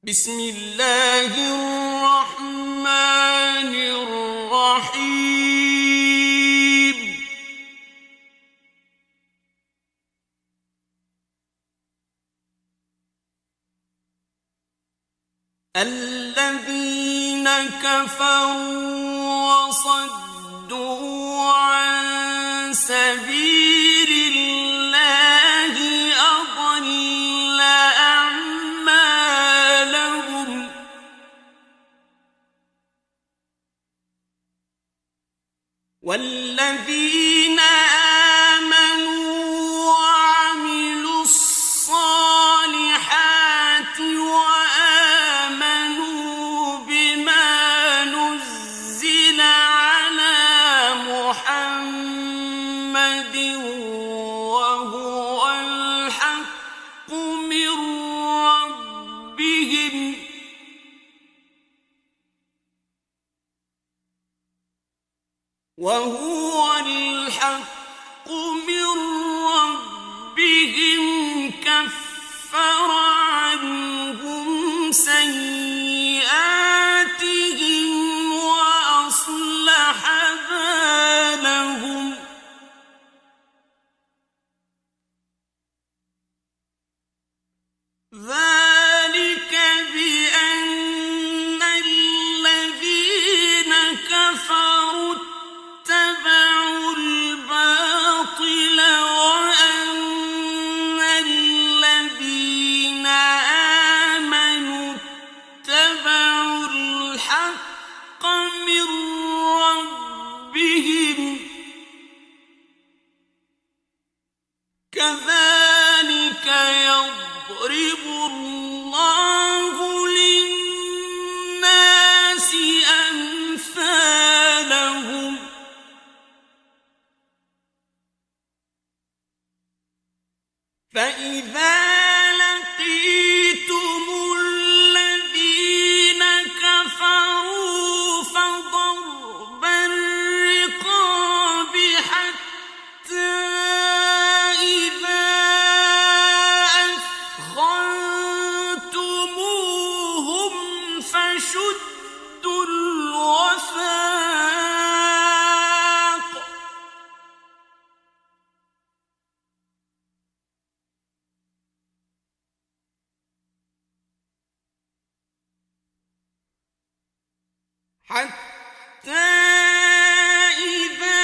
بسم الله الرحمن الرحيم الذين كفروا وصدوا عن سبيل الله أضل أعمالهم والذين آمنوا وعملوا الصالحات وآمنوا بما نزل على محمد وهو الحق من ربهم كفر عنهم سيئاتهم وأصلح بالهم ذلك بأن الذين كفروا اتبعوا الباطل وأن الذين آمنوا اتبعوا الحق من ربهم كذلك يضرب الله للناس أمثالهم فإذا لقيتم الذين كفروا فضرب الرقاب حتى إذا أثخنتموهم فشدوا الوثاق حتى إذا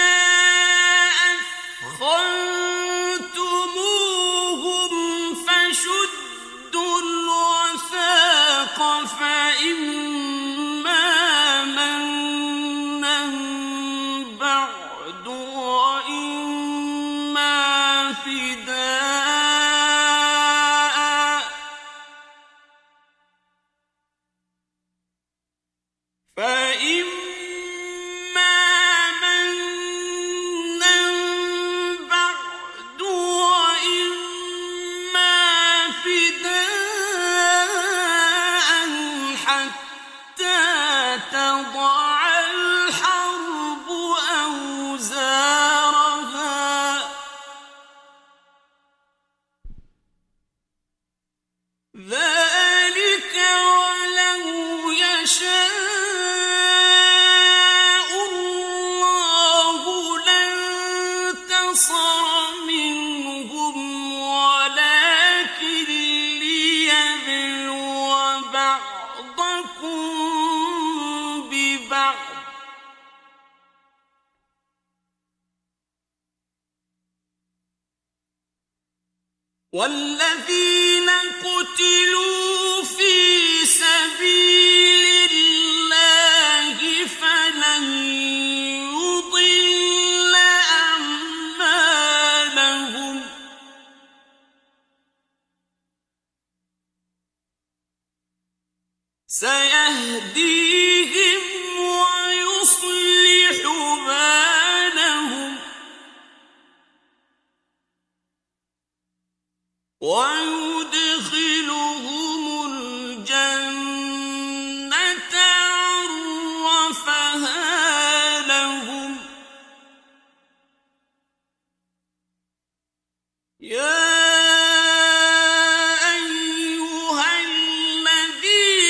أثخنتموهم فشدوا الوثاق فإما منا بعد وإما فداء فإما منا بعد وإما فداء حتى تضع الحرب أوزارها ذلك ولو يشاء الله لانتصر منهم ولكن ليبلو بعضكم ببعض والذين قتلوا في سبيل الله فلن يضل أعمالهم سيهديهم ويصلح بالهم ويدخلهم الجنة عرفها لهم يا أيها الذين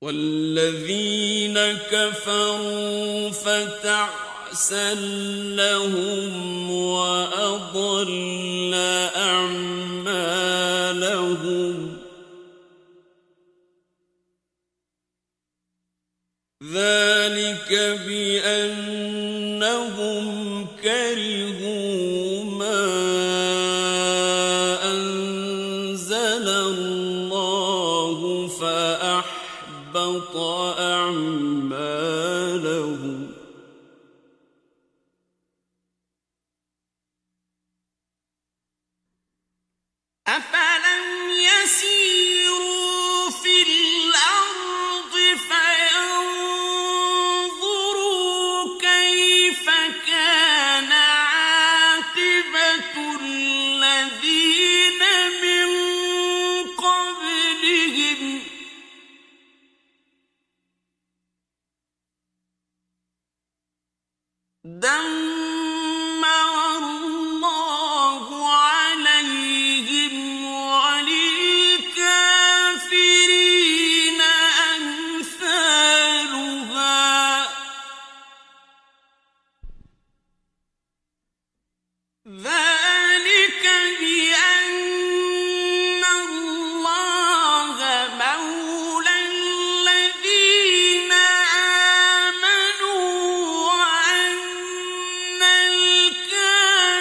والذين كفروا فتعسا لهم وأضل أعمالهم ذلك بأنهم كرهوا ما أنزل الله فأحبط أعمالهم أفلم يسيروا في الأرض فينظروا كيف كان عاقبة الذين من قبلهم دمر الله عليهم وللكافرين أمثالها ذلك بأن الله مولى الذين آمنوا وأن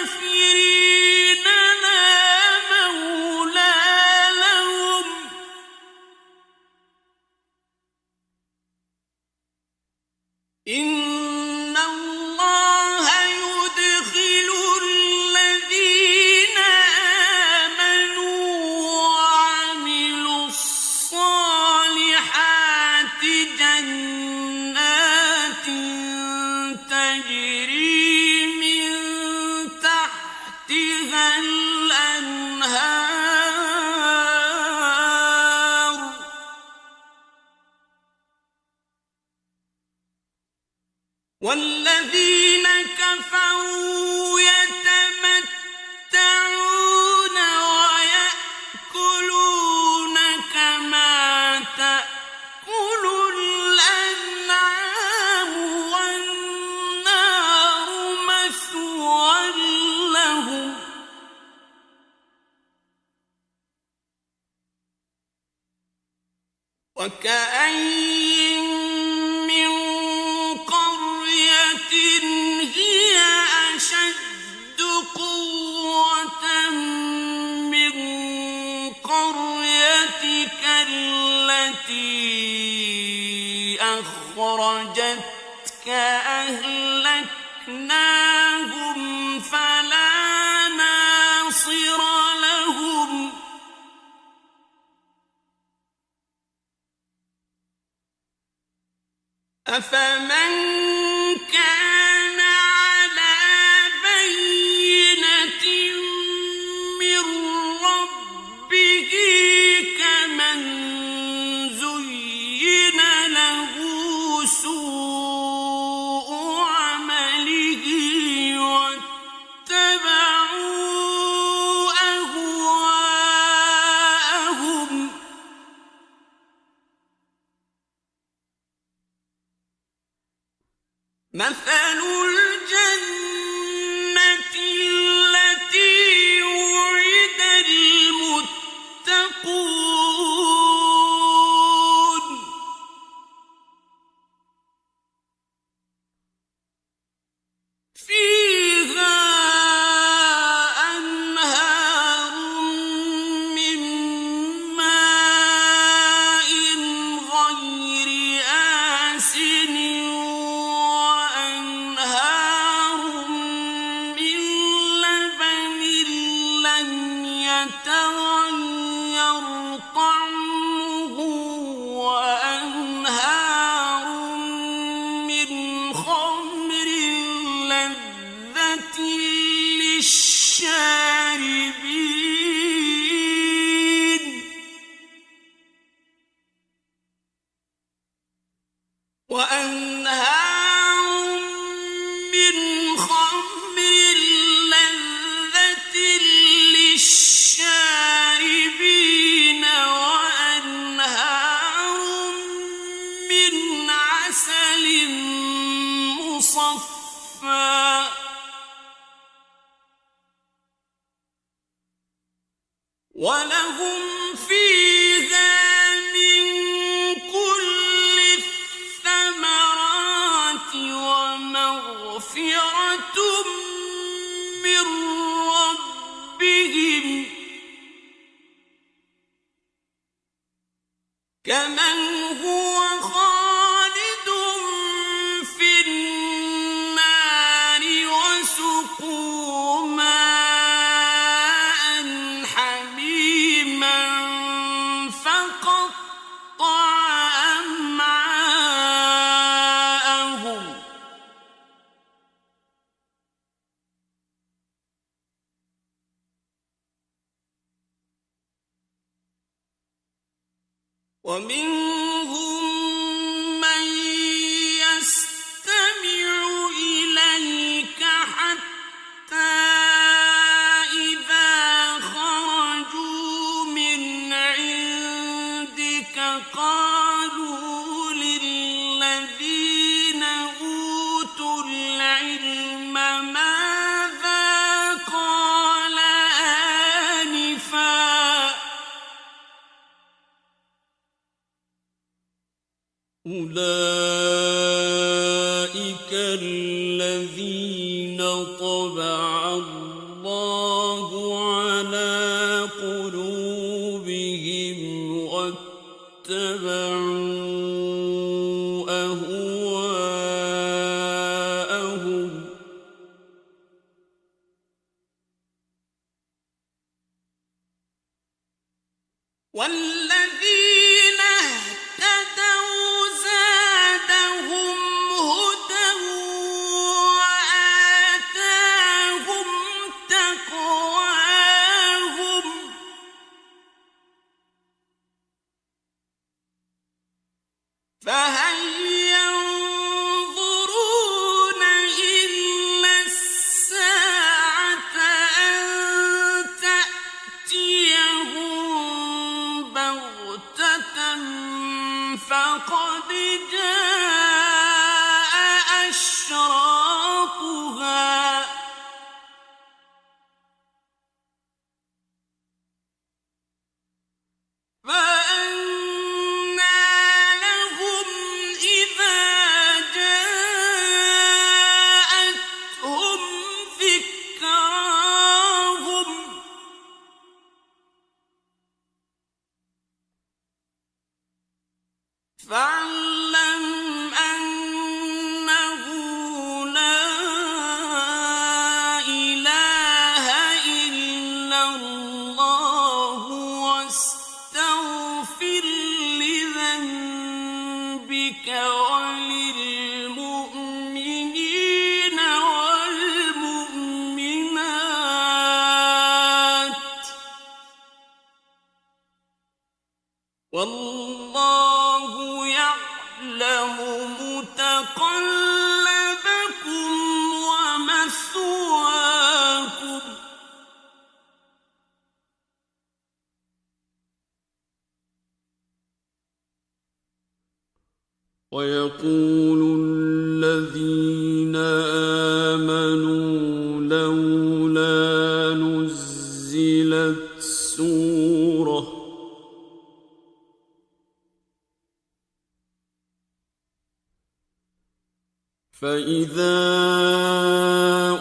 الكافرين لا مولى لهم إن الله يدخل الذين آمنوا وعملوا الصالحات جنات تجري من تحتها الأنهار والذين كفروا يتمتعون ويأكلون كما تأكل الأنعام والنار مثوى لهم وكأين من قرية هي أشد قوة من قريتك التي أخرجتك أهلكناهم فلا ناصر لهم أفمن كان على بينة من ربه كمن زين له سوء عمله واتبعوا أهواءهم وَلَهُمْ فِيهَا مِن كُلِّ الثَّمَرَاتِ وَمَغْفِرَةٌ مِّن رَّبِّهِمْ كَمَنْ هُوَ خَالِدٌ فِي النَّارِ وَسُقُوا مَاءً حَمِيمًا فَقَطَّعَ أَمْعَاءَهُمْ وَمِنْهُم مَّن يَسْتَمِعُ إِلَيْكَ حَتَّىٰ إِذَا خَرَجُوا مِنْ عِندِكَ قَالُوا لِلَّذِينَ أُوتُوا الْعِلْمَ مَاذَا قَالَ آنِفًا أُولَٰئِكَ الَّذِينَ طَبَعَ اللَّهُ عَلَىٰ قُلُوبِهِمْ وَاتَّبَعُوا أَهْوَاءَهُمْ وَالَّذِينَ اهْتَدَوْا زَادَهُمْ هُدًى وَآتَاهُمْ تَقْوَاهُمْ فَهَلْ يَنظُرُونَ إِلَّا السَّاعَةَ أَن تَأْتِيَهُم بَغْتَةً فَقَدْ جَاءَ أَشْرَاطُهَا فَأَنَّىٰ لَهُمْ إِذَا جَاءَتْهُمْ ذِكْرَاهُمْ فَاعْلَمْ أَنَّهُ لَا إِلَٰهَ إِلَّا اللَّهُ وَاسْتَغْفِرْ لِذَنبِكَ وَلِلْمُؤْمِنِينَ وَالْمُؤْمِنَاتِ وَاللَّهُ يَعْلَمُ مُتَقَلَّبَكُمْ وَمَثْوَاكُمْ وَيَقُولُ الَّذِينَ آمَنُوا لَوْلَا نُزِّلَتْ سُورَةٌ فَإِذَا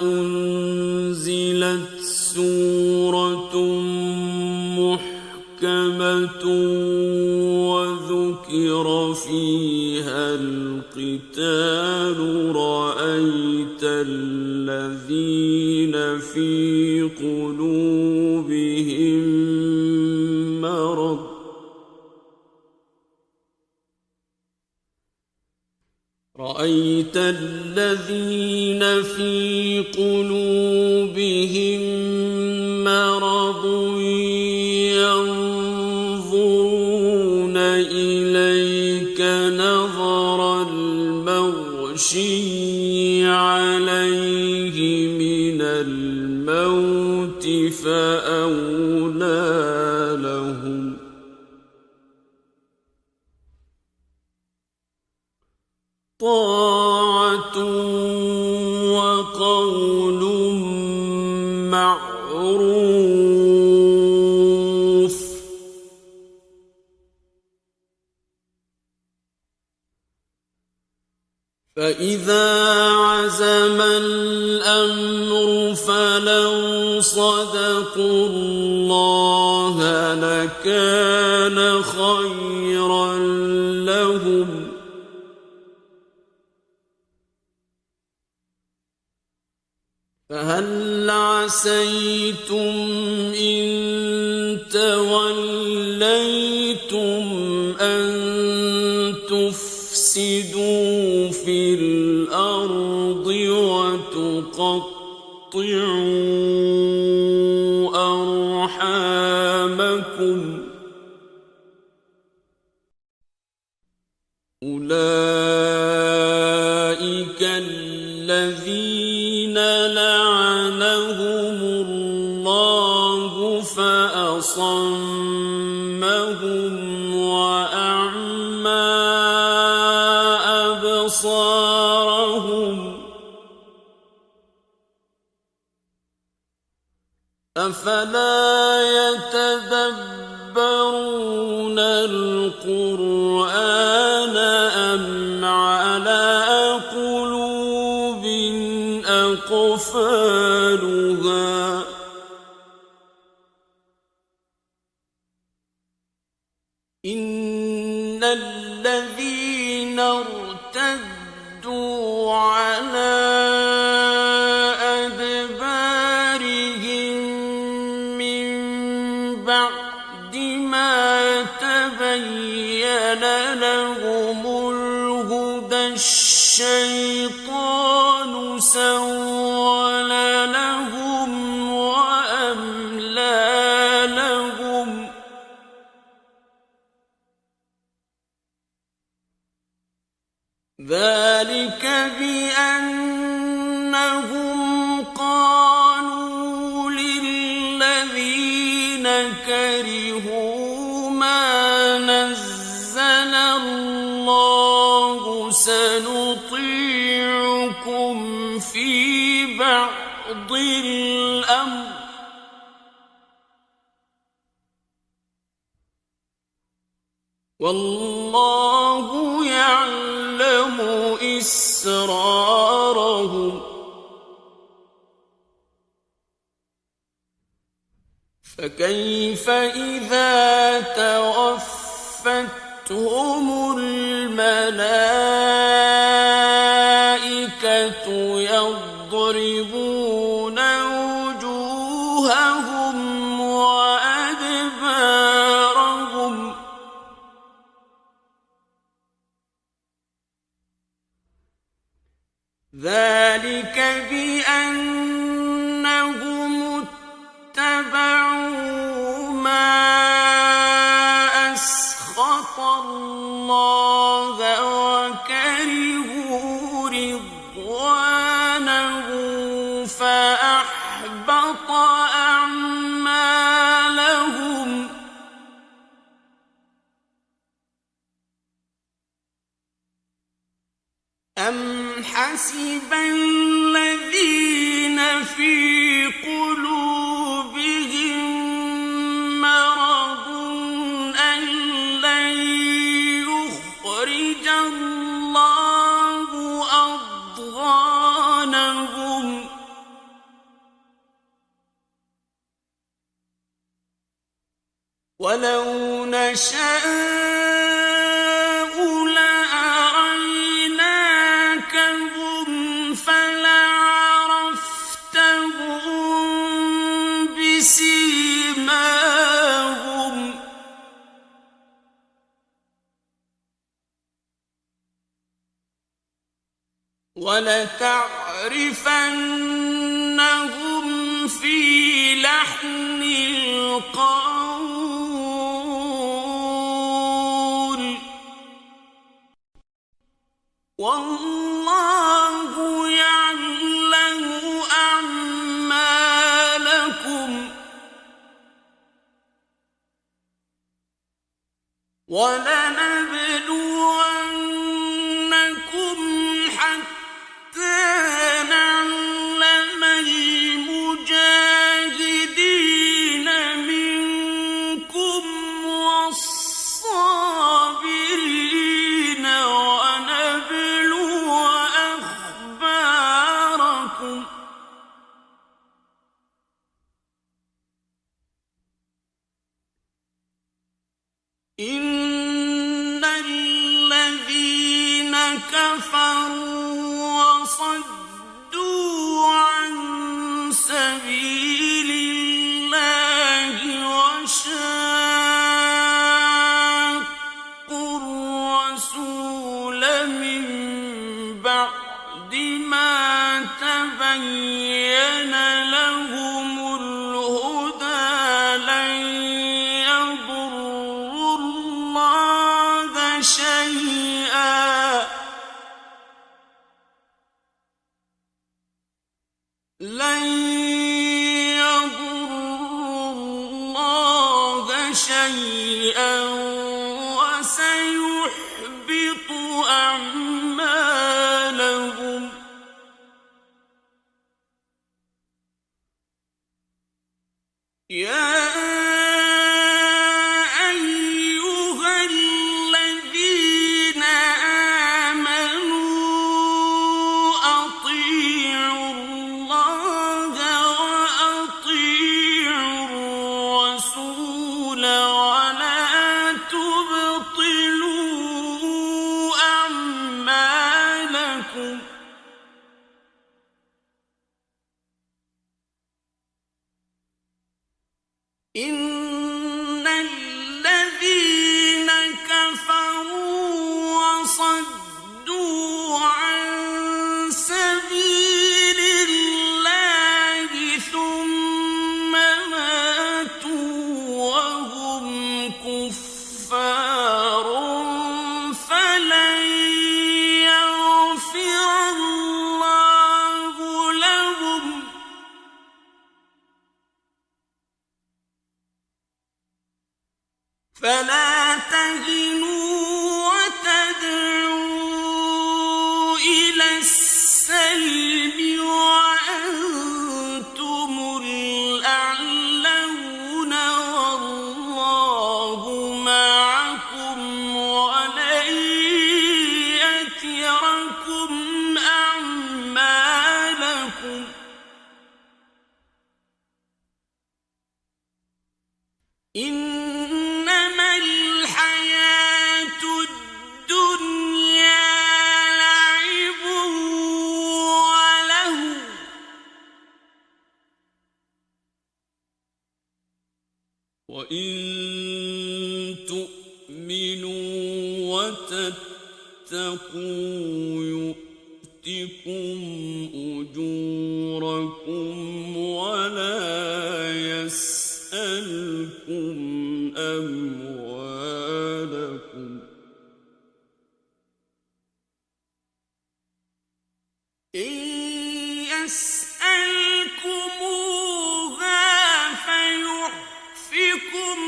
أُنزِلَتْ سُورَةٌ مُحْكَمَةٌ وَذُكِرَ فِيهَا الْقِتَالُ رَأَيْتَ الَّذِينَ فِي قُلُوبِهِم مَّرَضٌ ينظرون إليك نظر المغشي عليه من الموت فأولى لهم طاعة وقول معروف فإذا عزم الأمر فلو صدقوا الله لكان خيرا لهم فهل عسيتم إن توليتم أن تفسدوا في الأرض وتقطعوا أرحامكم أولئك الذين لعنهم الله فأصمهم وأعمى أبصارهم أفلا يتدبرون القرآن أم على قلوب أقفالها إن الذين ارتدوا على أدبارهم من بعد ما تبين لهم الهدى الشيطان سول لهم وأملى لهم ذلك بأنهم قالوا للذين كرهوا ما نزل الله سنطيعكم في بعض الأمر والله يعلم إسرارهم فكيف إذا توفتهم الملائكة يضربون وجوههم وأدبارهم ذلك بأنهم اتبعوا ما أسخط الله وكرهوا رضوانه فأحبط أعمالهم أم حسب الذين في قلوبهم مرض أن لن يخرج الله أضغانهم ولو نشاء بسيماهم ولتعرفنهم في لحن القول والله يعلم أعمالكم ولنبلونكم حتى نعلم المجاهدين منكم والصابرين ونبلو إن الذين كفروا وصدوا عن سبيل الله وشاقوا الرسول من بعد ما تبين لهم الهدى لن يضروا الله شيئا وسيحبط أعمالهم يا أيها الذين آمنوا أطيعوا الله وأطيعوا الرسول ولا تبطلوا أعمالكم إن الذين كفروا وصدوا عن سبيل الله ثم ماتوا وهم كفار فلن يغفر الله لهم فلا تهنوا وتدعوا إلى السلم وأنتم الأعلون والله معكم ولن يتركم أعمالكم إنما الحياة الدنيا لعب ولهو وإن تؤمنوا وتتقوا يؤتكم أجوركم ولا يسألكم أموالكم إن يسألكموها فيحفكم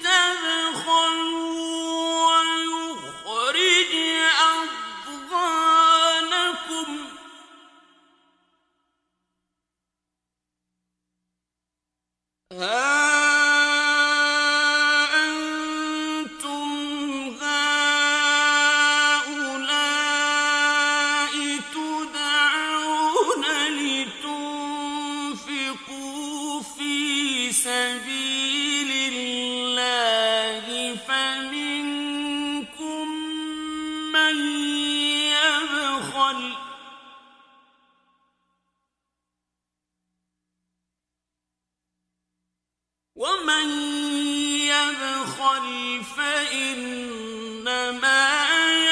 تبخلوا ويخرج أضغانكم ها أنتم هؤلاء تدعون لتنفقوا في سبيل الله فمنكم من يبخل ومن يبخل فإنما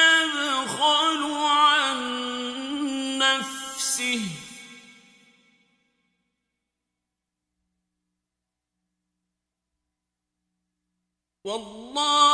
يبخل عن نفسه والله